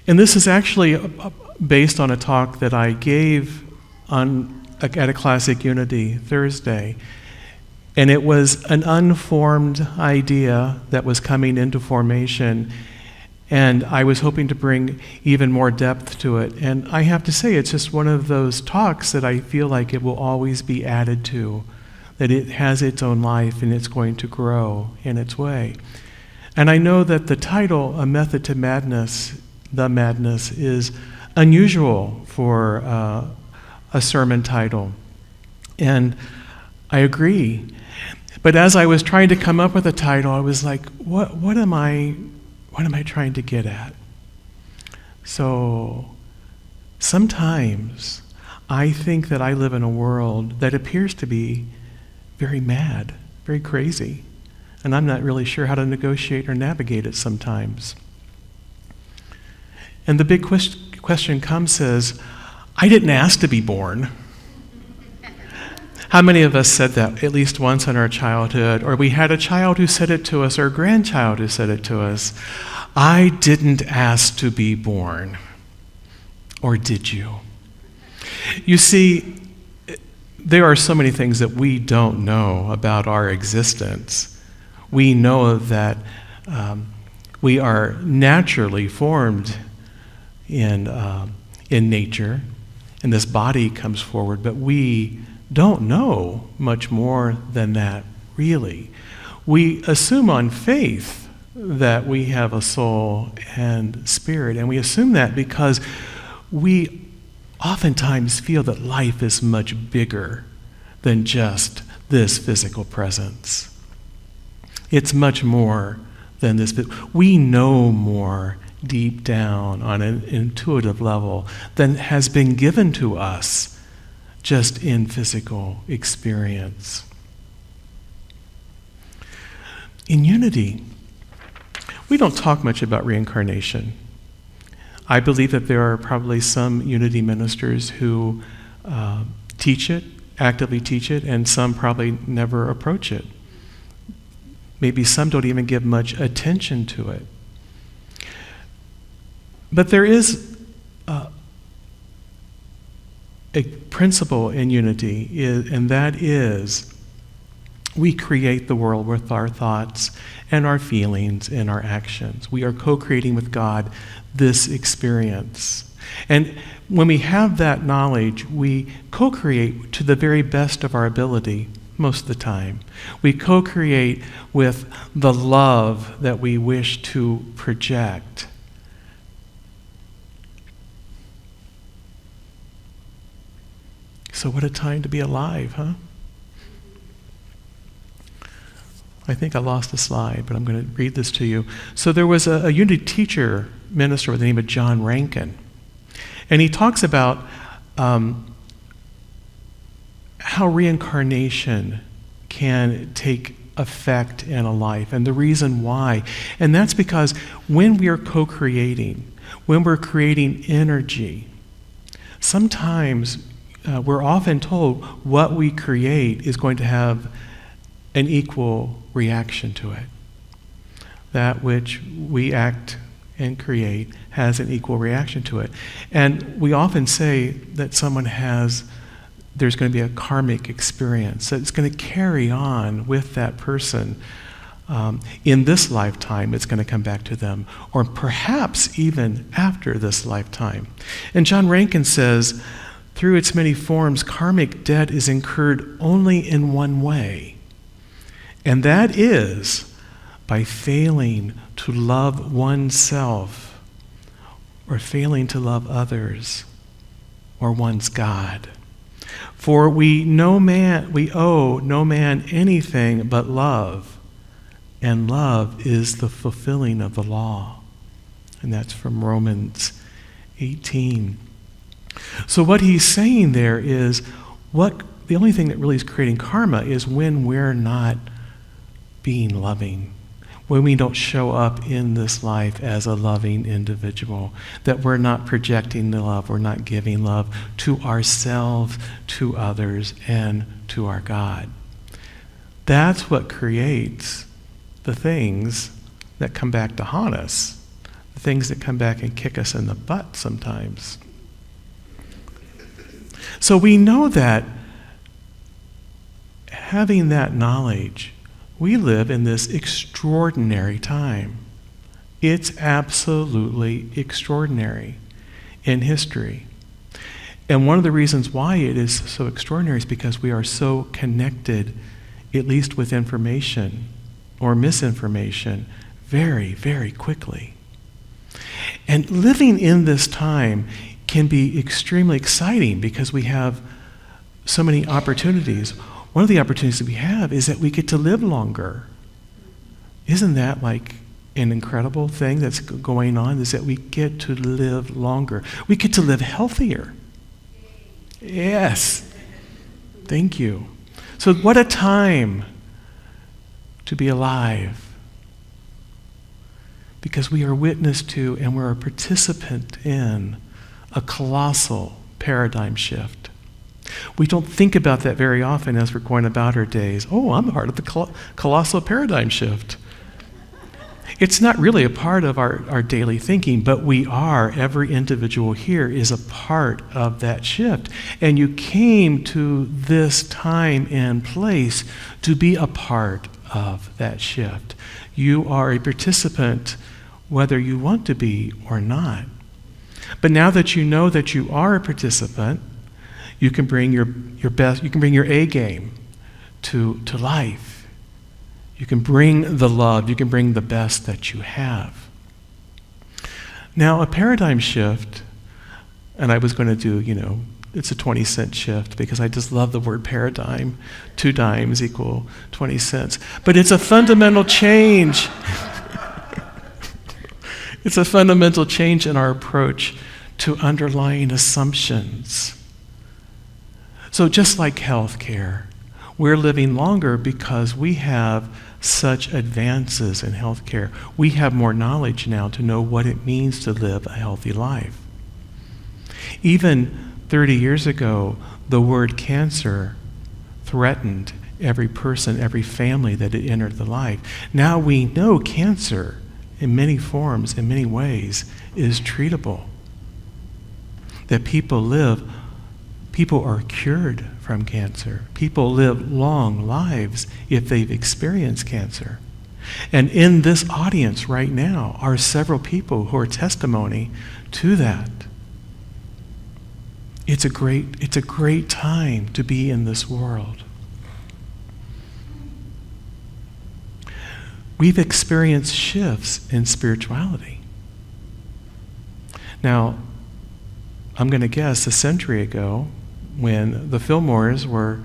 And this is actually based on a talk that I gave at a Classic Unity Thursday. And it was an unformed idea that was coming into formation, and I was hoping to bring even more depth to it. And I have to say, it's just one of those talks that I feel like it will always be added to, that it has its own life and it's going to grow in its way. And I know that the title, A Method to Madness, The Madness, is unusual for a sermon title. And I agree. But as I was trying to come up with a title, I was like, what am I trying to get at? So sometimes I think that I live in a world that appears to be very mad, very crazy, and I'm not really sure how to negotiate or navigate it sometimes. And the big question comes is, I didn't ask to be born. How many of us said that at least once in our childhood, or we had a child who said it to us, or a grandchild who said it to us? I didn't ask to be born. Or did you? You see, there are so many things that we don't know about our existence. We know that we are naturally formed in nature, and this body comes forward, but we don't know much more than that, really. We assume on faith that we have a soul and spirit, and we assume that because we oftentimes feel that life is much bigger than just this physical presence. It's much more than this. We know more deep down on an intuitive level than has been given to us just in physical experience. In Unity, we don't talk much about reincarnation. I believe that there are probably some Unity ministers who teach it, actively teach it, and some probably never approach it. Maybe some don't even give much attention to it. But there is a principle in Unity, and that is we create the world with our thoughts and our feelings and our actions. We are co-creating with God this experience. And when we have that knowledge, we co-create to the very best of our ability most of the time. We co-create with the love that we wish to project. So what a time to be alive, huh? I think I lost the slide, but I'm going to read this to you. So there was a Unity teacher, minister with the name of John Rankin, and he talks about how reincarnation can take effect in a life, and the reason why. And that's because when we are co-creating, when we're creating energy, sometimes we're often told what we create is going to have an equal reaction to it. That which we act and create has an equal reaction to it. And we often say that there's going to be a karmic experience, that it's going to carry on with that person. In this lifetime, it's going to come back to them, or perhaps even after this lifetime. And John Rankin says, through its many forms, karmic debt is incurred only in one way, and that is by failing to love oneself, or failing to love others, or one's God. For we owe no man anything but love, and love is the fulfilling of the law. And that's from Romans 18. So what he's saying there is, the only thing that really is creating karma is when we're not being loving, when we don't show up in this life as a loving individual, that we're not projecting the love, we're not giving love to ourselves, to others, and to our God. That's what creates the things that come back to haunt us. the things that come back and kick us in the butt sometimes. So we know that having that knowledge, we live in this extraordinary time. It's absolutely extraordinary in history. And one of the reasons why it is so extraordinary is because we are so connected, at least with information or misinformation, very, very quickly. And living in this time can be extremely exciting because we have so many opportunities. One of the opportunities that we have is that we get to live longer. Isn't that like an incredible thing that's going on? Is that we get to live longer. We get to live healthier. Yes. Thank you. So what a time to be alive. Because we are witness to and we're a participant in a colossal paradigm shift. We don't think about that very often as we're going about our days. Oh, I'm part of the colossal paradigm shift. It's not really a part of our daily thinking, but we are. Every individual here is a part of that shift. And you came to this time and place to be a part of that shift. You are a participant whether you want to be or not. But now that you know that you are a participant, you can bring your best, you can bring your A game to life. You can bring the love, you can bring the best that you have. Now, a paradigm shift, and I was going to do, it's a 20-cent shift because I just love the word paradigm. 2 dimes equal 20 cents. But it's a fundamental change. It's a fundamental change in our approach to underlying assumptions. So just like healthcare, we're living longer because we have such advances in healthcare. We have more knowledge now to know what it means to live a healthy life. Even 30 years ago, the word cancer threatened every person, every family that had entered the life. Now we know cancer, in many forms, in many ways, is treatable. That people are cured from cancer. People live long lives if they've experienced cancer. And in this audience right now are several people who are testimony to that. It's a great time to be in this world. We've experienced shifts in spirituality. Now, I'm going to guess a century ago, when the Fillmores were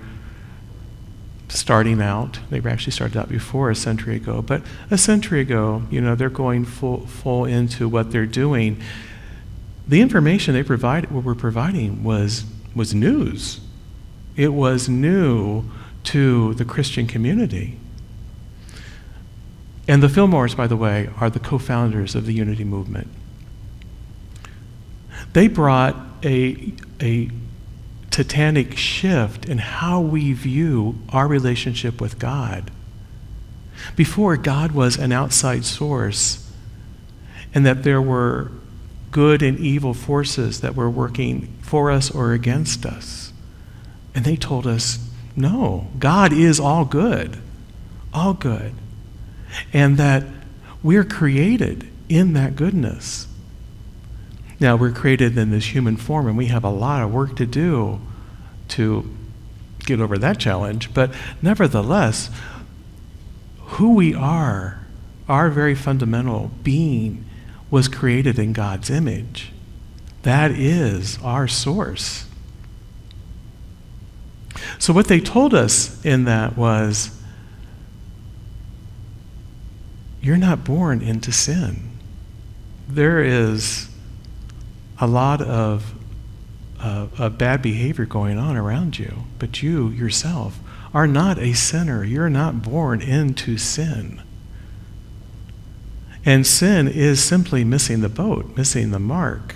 starting out, they actually started out before a century ago, but a century ago, they're going full into what they're doing. The information they were providing was news. It was new to the Christian community. And the Fillmores, by the way, are the co-founders of the Unity movement. They brought a titanic shift in how we view our relationship with God. Before, God was an outside source, and that there were good and evil forces that were working for us or against us. And they told us, no, God is all good, and that we're created in that goodness. Now, we're created in this human form, and we have a lot of work to do to get over that challenge. But nevertheless, who we are, our very fundamental being, was created in God's image. That is our source. So what they told us in that was, you're not born into sin. There is a lot of bad behavior going on around you, but you yourself are not a sinner. You're not born into sin. And sin is simply missing the boat, missing the mark.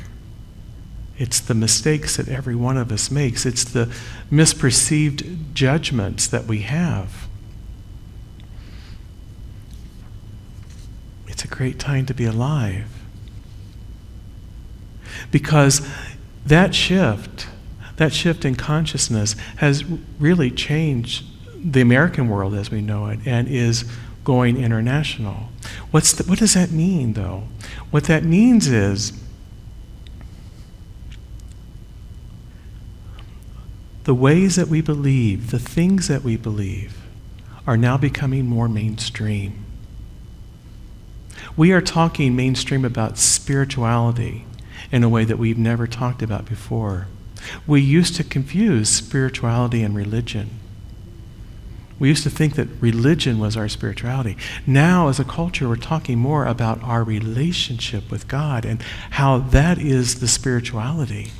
It's the mistakes that every one of us makes. It's the misperceived judgments that we have. It's a great time to be alive. because that shift in consciousness has really changed the American world as we know it and is going international. What does that mean, though? What that means is the ways that we believe, the things that we believe, are now becoming more mainstream. We are talking mainstream about spirituality in a way that we've never talked about before. We used to confuse spirituality and religion. We used to think that religion was our spirituality. Now, as a culture, we're talking more about our relationship with God and how that is the spirituality.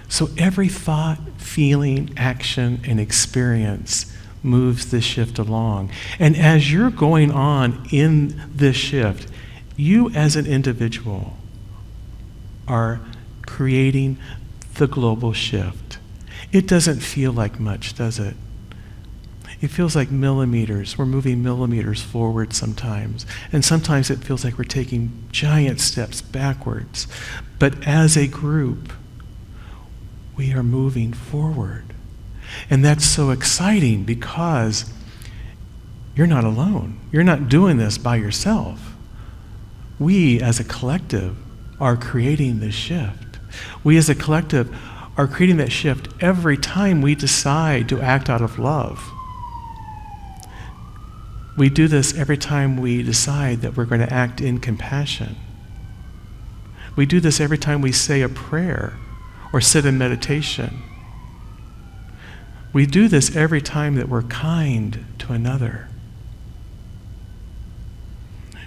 So every thought, feeling, action, and experience moves this shift along. And as you're going on in this shift, you as an individual are creating the global shift. It doesn't feel like much, does it? It feels like millimeters. We're moving millimeters forward sometimes. And sometimes it feels like we're taking giant steps backwards. But as a group, we are moving forward. And that's so exciting because you're not alone. You're not doing this by yourself. We as a collective are creating this shift. We as a collective are creating that shift every time we decide to act out of love. We do this every time we decide that we're going to act in compassion. We do this every time we say a prayer or sit in meditation. We do this every time that we're kind to another.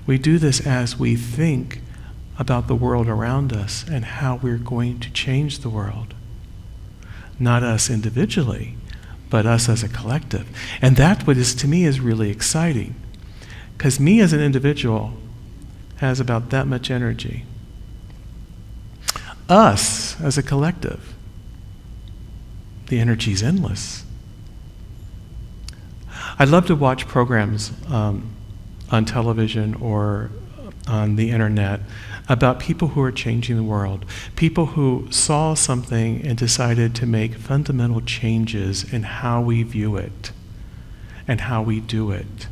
We do this as we think about the world around us and how we're going to change the world. Not us individually, but us as a collective. And that what is, to me, is really exciting. Because me as an individual has about that much energy. Us as a collective, the energy is endless. I love to watch programs on television or on the internet about people who are changing the world, people who saw something and decided to make fundamental changes in how we view it and how we do it.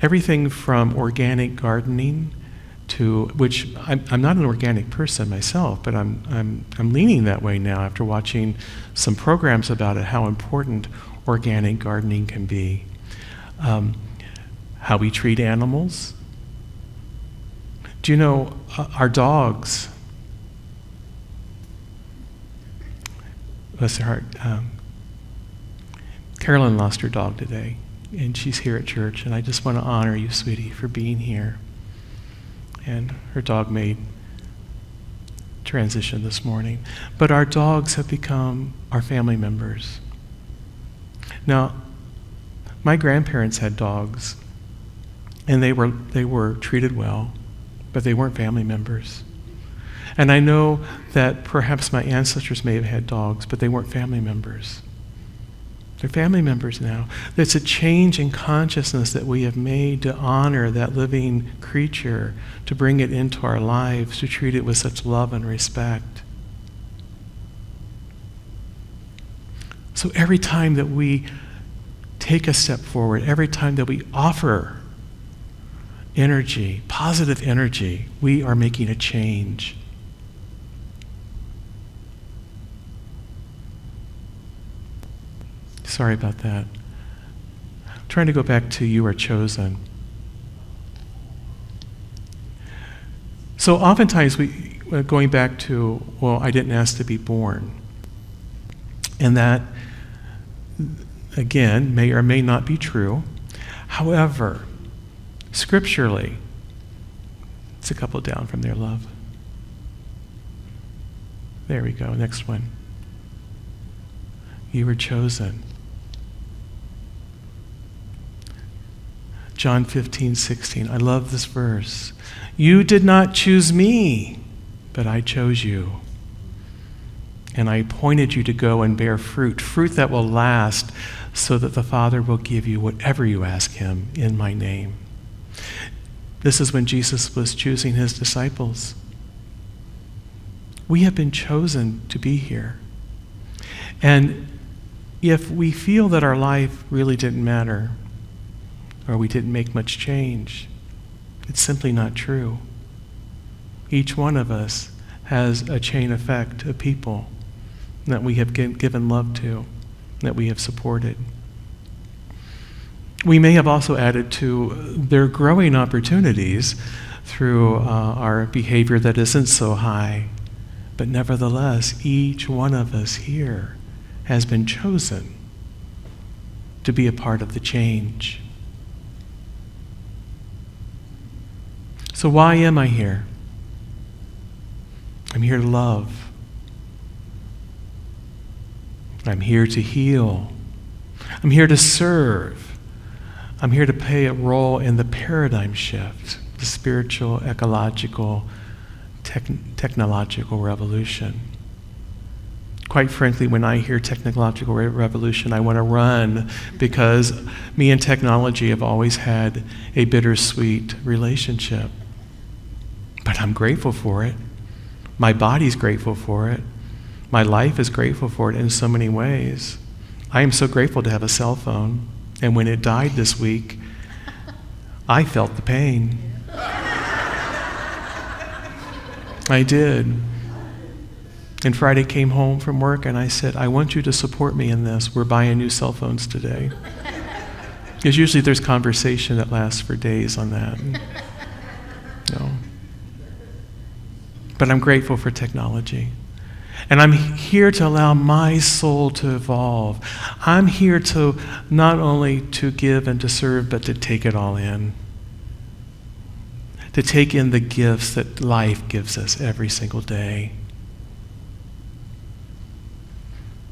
Everything from organic gardening to, which I'm not an organic person myself, but I'm leaning that way now after watching some programs about it, how important organic gardening can be. How we treat animals. Do you know our dogs? Bless her heart. Carolyn lost her dog today, and she's here at church, and I just want to honor you, sweetie, for being here. And her dog made transition this morning. But our dogs have become our family members. Now, my grandparents had dogs, and they were treated well, but they weren't family members. And I know that perhaps my ancestors may have had dogs, but they weren't family members. They're family members now. It's a change in consciousness that we have made to honor that living creature, to bring it into our lives, to treat it with such love and respect. So every time that we take a step forward, every time that we offer energy, positive energy, we are making a change. Sorry about that. I'm trying to go back to you are chosen. So oftentimes going back to, well, I didn't ask to be born. And that, again, may or may not be true. However, scripturally, it's a couple down from there, love. There we go, next one. You were chosen. John 15:16. I love this verse. You did not choose me, but I chose you. And I appointed you to go and bear fruit that will last, so that the Father will give you whatever you ask him in my name. This is when Jesus was choosing his disciples. We have been chosen to be here. And if we feel that our life really didn't matter, or we didn't make much change, it's simply not true. Each one of us has a chain effect of people that we have given love to, that we have supported. We may have also added to their growing opportunities through our behavior that isn't so high. But nevertheless, each one of us here has been chosen to be a part of the change. So why am I here? I'm here to love. I'm here to heal. I'm here to serve. I'm here to play a role in the paradigm shift, the spiritual, ecological, technological revolution. Quite frankly, when I hear technological revolution, I want to run, because me and technology have always had a bittersweet relationship. But I'm grateful for it. My body's grateful for it. My life is grateful for it in so many ways. I am so grateful to have a cell phone. And when it died this week, I felt the pain. I did. And Friday came home from work and I said, I want you to support me in this. We're buying new cell phones today. Because usually there's conversation that lasts for days on that. No. But I'm grateful for technology. And I'm here to allow my soul to evolve. I'm here to not only to give and to serve, but to take it all in. To take in the gifts that life gives us every single day.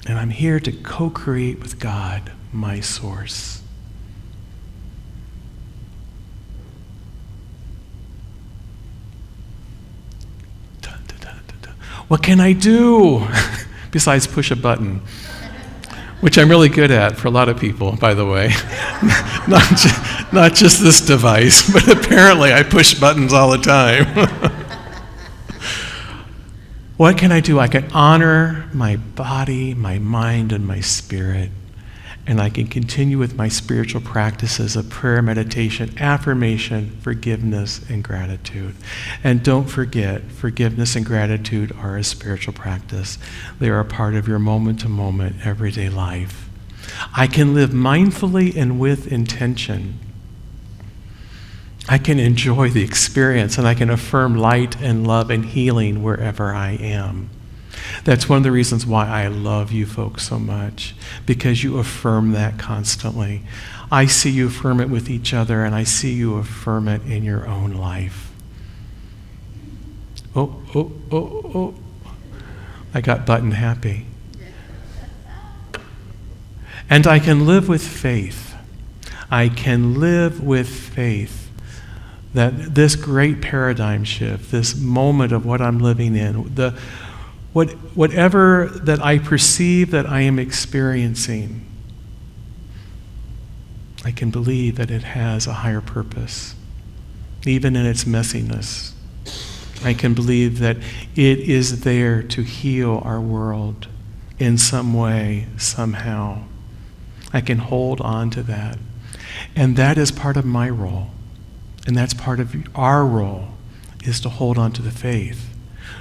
And I'm here to co-create with God, my source. What can I do besides push a button? Which I'm really good at for a lot of people, by the way. Not just this device, but apparently I push buttons all the time. What can I do? I can honor my body, my mind, and my spirit. And I can continue with my spiritual practices of prayer, meditation, affirmation, forgiveness, and gratitude. And don't forget, forgiveness and gratitude are a spiritual practice. They are a part of your moment-to-moment, everyday life. I can live mindfully and with intention. I can enjoy the experience, and I can affirm light and love and healing wherever I am. That's one of the reasons why I love you folks so much, because you affirm that constantly. I see you affirm it with each other, and I see you affirm it in your own life. Oh. I got button happy. And I can live with faith. I can live with faith that this great paradigm shift, this moment of what I'm living in, whatever that I perceive that I am experiencing, I can believe that it has a higher purpose, even in its messiness. I can believe that it is there to heal our world in some way, somehow. I can hold on to that. And that is part of my role. And that's part of our role, is to hold on to the faith.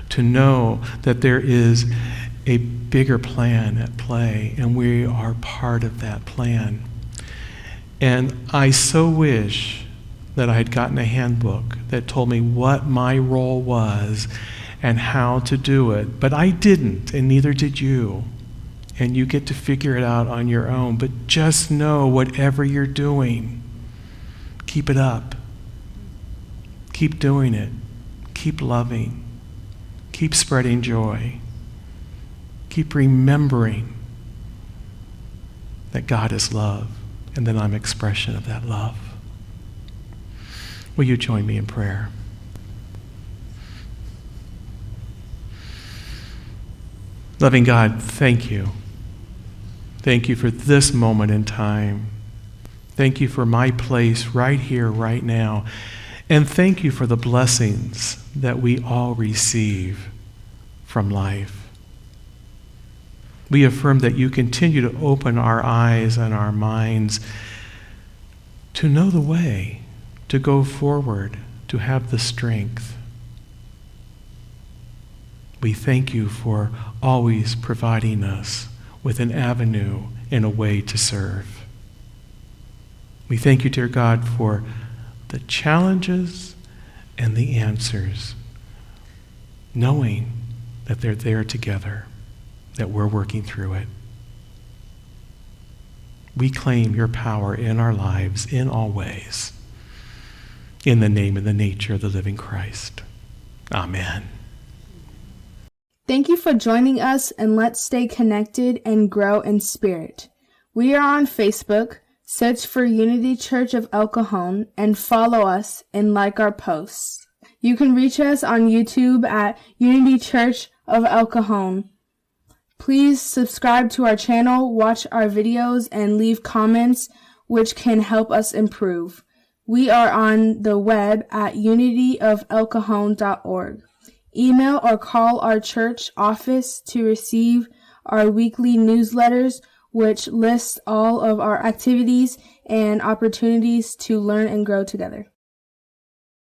To know that there is a bigger plan at play, and we are part of that plan. And I so wish that I had gotten a handbook that told me what my role was and how to do it, but I didn't, and neither did you. And you get to figure it out on your own, but just know whatever you're doing, keep it up. Keep doing it. Keep loving. Keep spreading joy. Keep remembering that God is love and that I'm an expression of that love. Will you join me in prayer? Loving God, thank you. Thank you for this moment in time. Thank you for my place right here, right now. And thank you for the blessings that we all receive from life. We affirm that you continue to open our eyes and our minds to know the way, to go forward, to have the strength. We thank you for always providing us with an avenue and a way to serve. We thank you, dear God, for the challenges and the answers, knowing that they're there together, that we're working through it. We claim your power in our lives in all ways. In the name and the nature of the living Christ. Amen. Thank you for joining us, and let's stay connected and grow in spirit. We are on Facebook. Search for Unity Church of El Cajon and follow us and like our posts. You can reach us on YouTube at Unity Church of El Cajon. Please subscribe to our channel, watch our videos, and leave comments which can help us improve. We are on the web at unityofelcajon.org. Email or call our church office to receive our weekly newsletters, which lists all of our activities and opportunities to learn and grow together.